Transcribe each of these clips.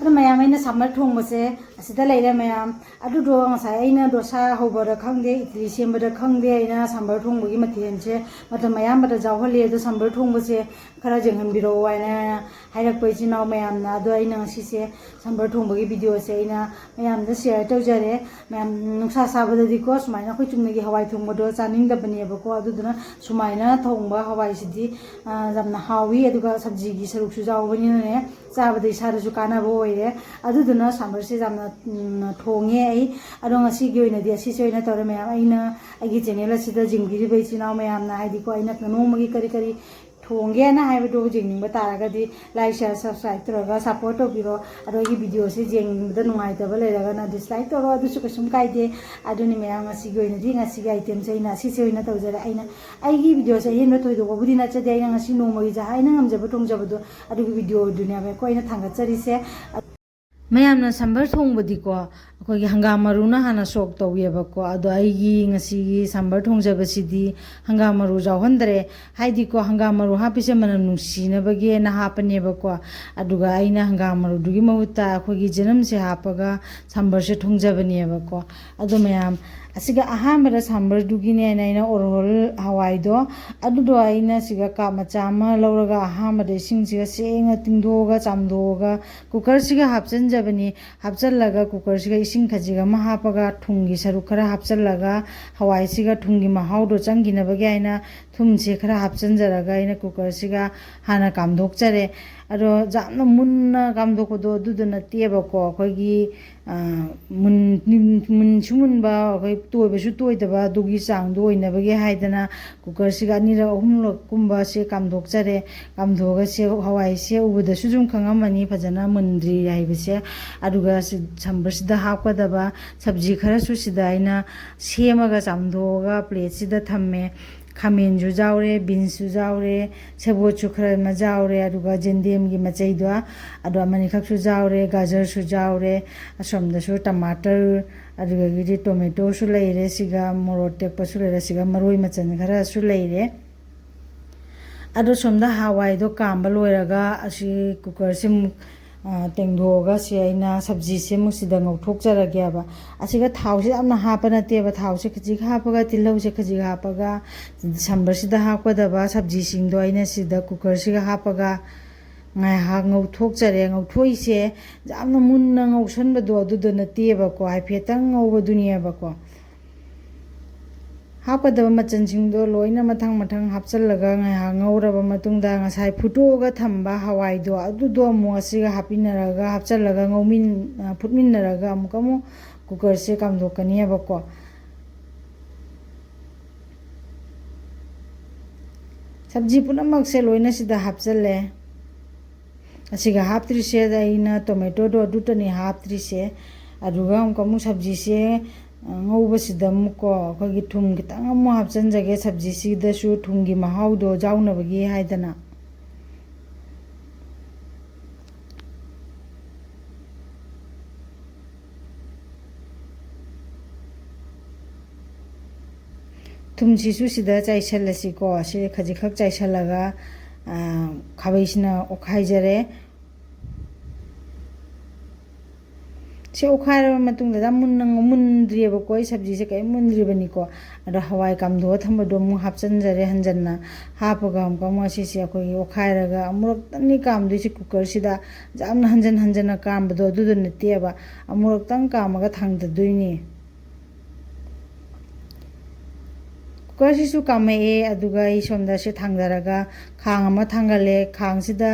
ma'am अगर सामर थोंबसे लेरे ma'am अगर डोसा हौबद खंगे इडली सेमबद खंगे अगर सामर थोंबगी मथेलसे मैम जाहले सामर थोंबसे खरा जेंहनबिरो हाइरक्प इचिनाव मैम से सामर थोंबगी वीडियो से मैम शेयर तौजरे मैम नुसा साबदीको सूमायना अखोई चुमनगी हवाई थोंबदो चानिंगदबनेबको अदुदुना सूमायना थोंब हवाईसिदी यामना हावी अदुगा सब्जीगी सरुकसु जावबनिने चाबदे इसादसु कानाबो ओइरे अदुदुना सामर से यामना थोंगे अदो ngasiगी ओइनादि असिसे ओइना तौरे मैम अगी चैनल असिदा जिंगिरिबा इचिनाव मैमना हाइदिको अइना नोंमगी करी करी थोंगे ना हाइबदो जेंनिंबा तारगदि लाइक शेयर सब्सक्राइब तौरगा सपोर्ट तौबिरो अदो अगी वीडियो से जेंनिंबदा नुंगाइतबा लेरगना डिसलाइक तौरो अदुसु कसुम काइदे अदुनि मैम ngasiगी ओइनादि ngasiगी आइटम से अइना असिसे ओइना तौजरे अइगी वीडियो से हेन थोइदोबबुदि नचदे अइना ngasi नोंमगी जा अइना ngamjaba थोंजबदो अदुगी वीडियो दुनिया को अइना थांगचरिसे मैम सांबर थोंबदीको अखोगी हंगाम मरुना हाना सोक तौयेबको अदो ngasiगी सांबर थोंजबसिदी हंगाम मरु जावहंदरे हाइदीको हंगाम मरु हापिसे मनम नुंसीनबगे ना हापनेबको अदुगा हंगाम मरु दुगी महुता अखोगी जनम से हापगा सांबर से थोंजबनेबको अदो मैम असिगा अहामरा सांबर दुगिने नाइना ओरहल हवाईदो अदुदो सिगा का मचामा लौरगा अहामदा इसिंगसिगा सेंगा तिंदोगा चामदोगा कुकर सिगा हापचनजबनी हापचलगा कुकर सिगा इसिंग खजिगा मा हापगा थुंगी सरुक खरा हापचलगा हवाई सिगा थुंगी महाउदो चंगिनबगे थुमसे खरा हापचनजरगा कुकर सिगा हाना कामदोकचरे अदो जामना मुन्ना कामदोकदो अदुदो नतेबको अखोगी मुनसुमुनबा अखोई तोयबसु तोयदबा दुगी चांगदो ओइनबगे हाइदना कुकर सिगा अनिरक अहुमलक कुंबा से कामदोकचरे कामदोगा से हवाई से उबदसु जुम खंगमनी फजना मुंद्री हाइबसे अदुगा सांबरसिदा हापकदबा सब्जी खरासु सिदा सेमगा चामदोगा प्लेट सिदा थम्मे खामेनजु जावरे बीन्सु जावरे सेबोचु खरा जावरे अदुगा जेंदेमगी मचैदो अदो मनिखकसु जावरे गाजरसु जावरे असोमदसु टमाटर अदुगा गिदि टोमेटोसु लेरे सिगा मोरोक टेकपसु लेरे सिगा मरोई मचन खरासु लेरे अदो सोमदा हवाईदो कामबा लोयरगा असि कुकर से तेंदोगा से सब्जी से मुसिदा ngौथोकजरगेबा असिगा थाव से यामना हापा नतेबा थाव से खजिग हापगा तिलौ से खजिग हापगा सांबर सिदा हापदबा सब्जी सिंगदो सिदा कुकर सिगा हापगा ngaiha ngौथोकजरे ngौथोइसे यामना मुन्ना ngौसनबदो अदुदो नतेबको हाइफेतंग ngौबदुनियाबको हापदबा मचनसिंगदो लोइना मथंग मथंग हापचलगा ngaiha ngौरबा मतुंगदा ngasai फुटोगा थंबा हवाईदो अदुदो अमु असिगा हापिनरगा हापचलगा ngौमिन फुटमिनरगा अमुकमु कुकर से कामदोकनियाबको सब्जी पुनमक से लोइना सिदा हापचले असिगा हापत्रिसे टोमेटो दो अदुतनी हापत्रिसे अदुगा अमुकमु सब्जी से ngौबसिदा मुको अखोगी थुम खितंग अमु हापचनजगे सब्जी सिदसु थुमगी महाउदो जाउनबगी हाइदना थुमसिसु सिदा चाइसलसिको से खजिखक चाइसलगा खाबैसिना ओखाइजरे से ओखाइरबा मतुंगदा मुनद्रियबको सब्जी से कई मुनद्रिबनिको अदो हवाई कामदो थंबदो मु हापचनजरे हंजन्ना हापगा अमकम असिसे अखोगी ओखाइरगा अमुरक्तनी कामदोइसे कुकर सिदा जामना हंजन हंजना कामबदो अदुदो नतेबा अमुरक्तंग कामगा थांगददुइनी कुकर सिसु कामे अदुगा सोमदा से थांगदरगा खांग अमा थांगले खांग सिदा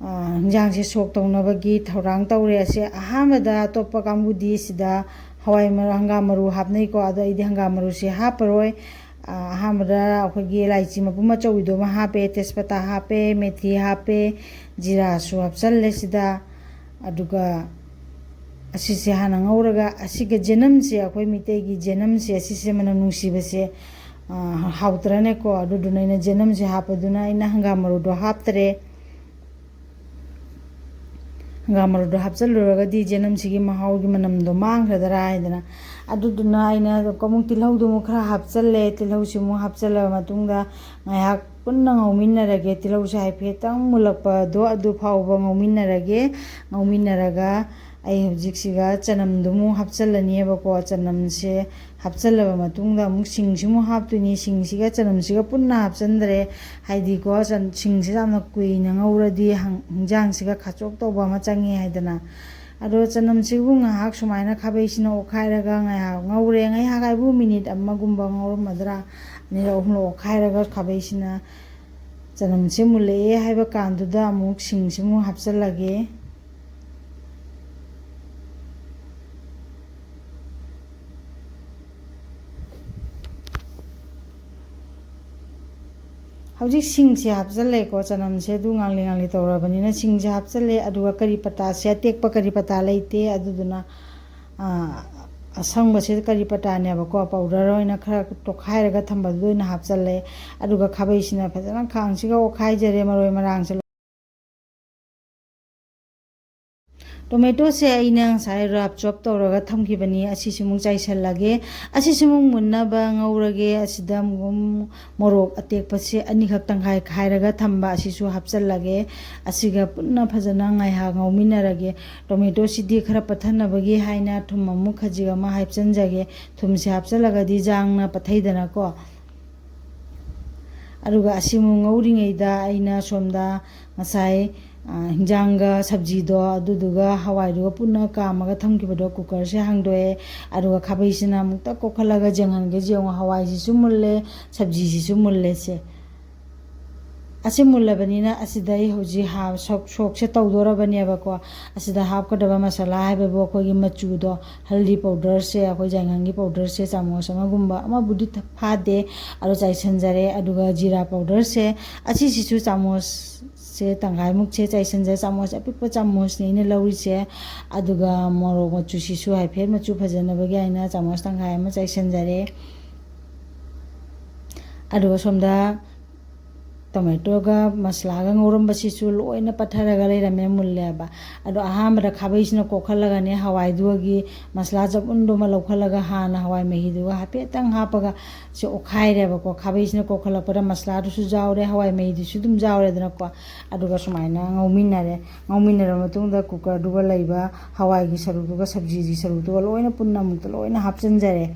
हिंजांग से सोक तौनबगी थौरांग तौरे से अहामदा अतोप्पा कांगुदी सिदा हवाई मरु हंगाम मरु हापनैको अदो इदि हंगाम मरु से हापरोय अहामदा अखोगी इलायची मपुम चौइदो मा हापे तेजपत्ता हापे मेथी हापे जीरा सु हापचल्ले सिदा अदुगा असिसे हाना ngौरगा असिगा जेनम से अखोई मितेगी जेनम से असिसे मन नुसीबसे हाउत्रनेको अदुदुनैना जेनम से हापदुना हंगाम मरु दो हापतरे hangam marudu hapchaluragadi jenamsigi mahaugi manamdo mangkhradara haidana aduduna aina kamung tilhaudu mu khara hapchalle tilhausi mu hapchala matungda ngayak punna ngauminnarage tilhausi haifetang mulakpa do adu phawba ngauminnaraga ai hojiksiga chanamdumu hapchalaniebako chanamse hapchalaba matungda mu singsimu haptuni singsiga chanamsiga punna hapchandre haidi ko singsi jamna kuina ngauradi hingjangsiga khachok toba ma changi haidana ado chanamsigu ngahak sumaina khabaisina okhairaga ngaya ngaure ngai hagaibu minute ammagumba ngaurumadra nira ohlo okhairaga khabaisina chanamse mule haiba kanduda amuk singsimu hapchalage hꯧꯖꯤꯛ ꯁꯤꯡꯁꯦ ꯍꯥꯞꯆꯜꯂꯦꯀꯣ ꯆꯅꯝꯁꯦ ꯑꯗꯨ ꯉꯥꯡꯂꯤ ꯉꯥꯡꯂꯤ ꯇꯧꯔꯕꯅꯤꯅ ꯁꯤꯡꯁꯦ ꯍꯥꯞꯆꯜꯂꯦ ꯑꯗꯨꯒ ꯀꯔꯤ ꯄꯇꯥꯁꯦ ꯑꯇꯦꯛꯄ ꯀꯔꯤ ꯄꯇꯥ ꯂꯩꯇꯦ ꯑꯗꯨꯗꯨꯅ ꯑꯁꯪꯕꯁꯦ ꯀꯔꯤ ꯄꯇꯥꯅꯦꯕꯀꯣ ꯄꯥꯎꯗꯔ ꯑꯣꯏꯅ ꯈꯔ ꯇꯣꯈꯥꯏꯔꯒ ꯊꯝꯕꯗꯨ ꯑꯣꯏꯅ ꯍꯥꯞꯆꯜꯂꯦ ꯑꯗꯨꯒ ꯈꯥꯕꯩꯁꯤꯅ ꯐꯖꯅ ꯈꯥꯡꯁꯤꯒ ꯑꯣꯠꯈꯥꯏꯖꯔꯦ ꯃꯔꯣꯏ ꯃꯔꯥꯡꯁꯦ टोमेटो से अना रफ चॉप तौर थमखिबनी असिसिमुक चाइसल्लगे असिसिमुक मुन्नबा ngौरगे असिदा मोरोक अतेकपसे अनिखक तंखाय खायरगा थंबा असिसु हापचल्लगे असिगा पुन्ना फजना ngaइहा ngौमिनरगे टोमेटो सिदि खरा पथनबगी हाइना थुम अमु खजिगा मा हापचनजगे थुमसे हापचल्लगदि जांगना पथैदना को अरुगा असिमु ngौरिङैदा अइना सोमदा ngसाइ हिंजांगा सब्जीदो अदुदुगा हवाइदुगा पुन्ना कामगा थमखिबदो कुकर से हांगदोए अरुगा खाबैसिना मुक्ता कोखलगा जंगनगे जेउ हवाइसिसु मुल्ले सब्जीसिसु मुल्ले से असे मुल्लबनिना असिदै हौजी हा सोक से तौदोरबनेबको असिदा हापकदबा मसाला हाइबबो अखोगी मचुदो हल्दी पाउडर से अखोई जांगंगी पाउडर से चामच अमगुंबा अमबुदि फादे अरु चाइसनजरे अदुगा जीरा पाउडर से असिसिसु चामच से तंगाई मुक्से चाइसनजे चामच अपिक चामच ने लौरी से अदुगा मोरोक मचुसिसु हाइफेर मचु फजनबगी आइना चामच तंगाई अमा चाइसनजरे अदुगा सोमदा टोमेटोगा मसलागा ngौरमबसिसु लोइना पथरगा लेरमे मुल्लेबा अदो अहामदा खाबैसिना कोखलगाने हवाइदुगी मसला जबुंदो मा लौखलगा हाना हवाइ मेहिदुगा हापेतंग हापगा से ओखाइरेबको खाबैसिना कोखलपदा मसलादुसु जावरे हवाइ मेहिदुसु दुम जावरेदनको अदुगा सुमाइना ngौमिनरे मतुंगदा कुकर दुगा लैबा हवाइगी सरुदुगा सब्जीगी सरुदुगा लोइना पुन्ना मुक्ता लोइना हापचनजरे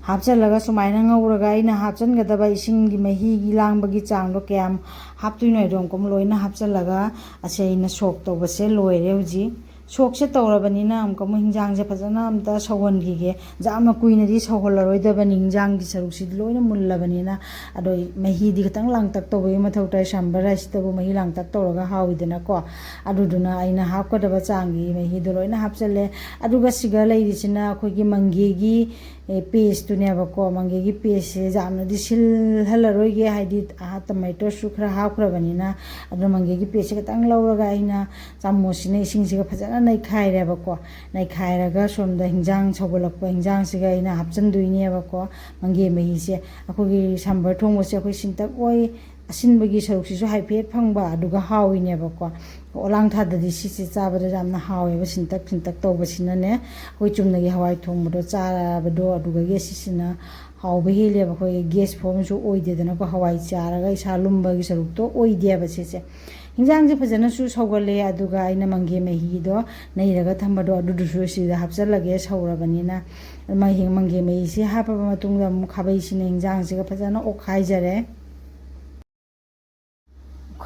हापचलगा सुमाइना ngौरगा आइना हापचनगदबा इसिंगी महीगी लांगबगी चांगदो क्याम हापतुइनोइदोम कोम लोइना हापचलगा असे आइना सोक तौबसे लोइरे हुजी सोक से तौरबनिना अमकम हिंजांग से फजना अमता सौहनगिगे जामना कुइनदी सौहलरोइदबनि हिंजांगी सरुक्सि लोइना मुल्लबनिना अदो महीदी खतंग लांगतक तौबे मथौताइ सांबर राइसतबो मही लांगतक तौरगा हाविदना को अदुदुना आइना हापकदबा चांगी महीदो लोइना हापचले अदुगा सिगा लैरिसिना अखोइगी मंगेगी पेस्ट तुनेबको मंगेगी पेस्ट से जामनदी सिलहलरोइगे हाइदी टमाटो सु खरा हापख्रबनिना अदो मंगेगी पेस्ट खतंग लौरगा आइना चामचसिना इसिंसिगा फजना नैखाइरेबको नैखाइरगा सोमदा हिंजांग सौगलकपा हिंजांसिगा आइना हापचनदुइनेबको मंगे महीसे अखोगी सांबर थोंबसे अखोइ सिंतक ओइ असिनबगी सरुक्सिसु हाइफेट फंगबा अदुगा हाविनेबको ओलांग थाददी सिसि चाबदा जामना हावेबा सिंतक तौबसिनाने अखोइ चुमनगी हवाइ थोंबदो चाबदो अदुगा गेसिसिना हावबा हेलेबा अखोइ गेस फॉर्मसु ओइदेदनको हवाइ चारगा इसा लुम्बगी सरुक्तो ओइदेबा सिसे हिंजांग फजनसु सौगले अदुगा आइना मंगे महीदो नैरगा थंबदो अदुदुसु सिदा हापचलगे सौरबनिना मंगे महीसे हापबा मतुंगदा खाबैसिना हिंजांग सिगा फजना ओखाइजरे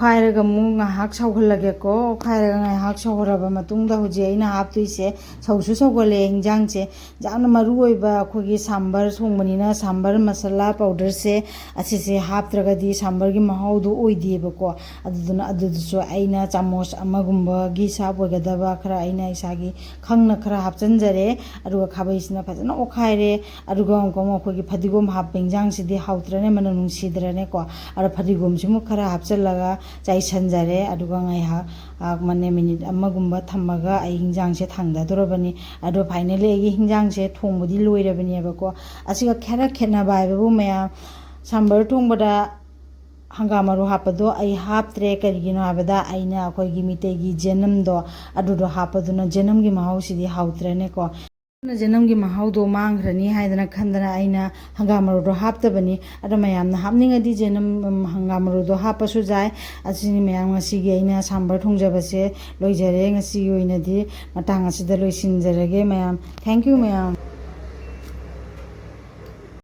खायरगा मु ngahak sauhallage ko खायरगा ngahak sauhoraba matungda huji aina haptuise sausu saugole hingjang che jamna maru oiba khogi sambar thongbanina sambar masala powder se asise haptraga di sambar gi mahaudu oideba ko adudusu aina chamos amagumba gi sap oigadaba khara aina isagi khangna khara hapchanjare aruga khabaisina fajana okhaire aruga onkomo khogi phadigom hap hingjang sidi hautrane mana nungsidrane ko ara phadigom simu khara hapchalaga चाइसनजरे अदुगा ngaइहा मने minute अमगुंबा थम्मगा आई हिंजांग से थांगदादोरबनी अदो finally I हिंजांग से थोंबुदी लोइरबनीबको असिगा खेरा खेना बायबु मया sambar थोंबदा hangam maru hapado ai haptre karigino habada aina akhoi gi mitegi jenam do adudo hapaduna jenam gi mahau sidi hautrene ko na jenam gi mahau do mangrani haidana khandana aina hangam maru do haptabani ada mayam na hapning adi jenam hangam maru do hapasu jai asini mayam ngasi gi aina sambar thongjabase loijare ngasi gi oina di matang asida loisinjarage mayam thank you mayam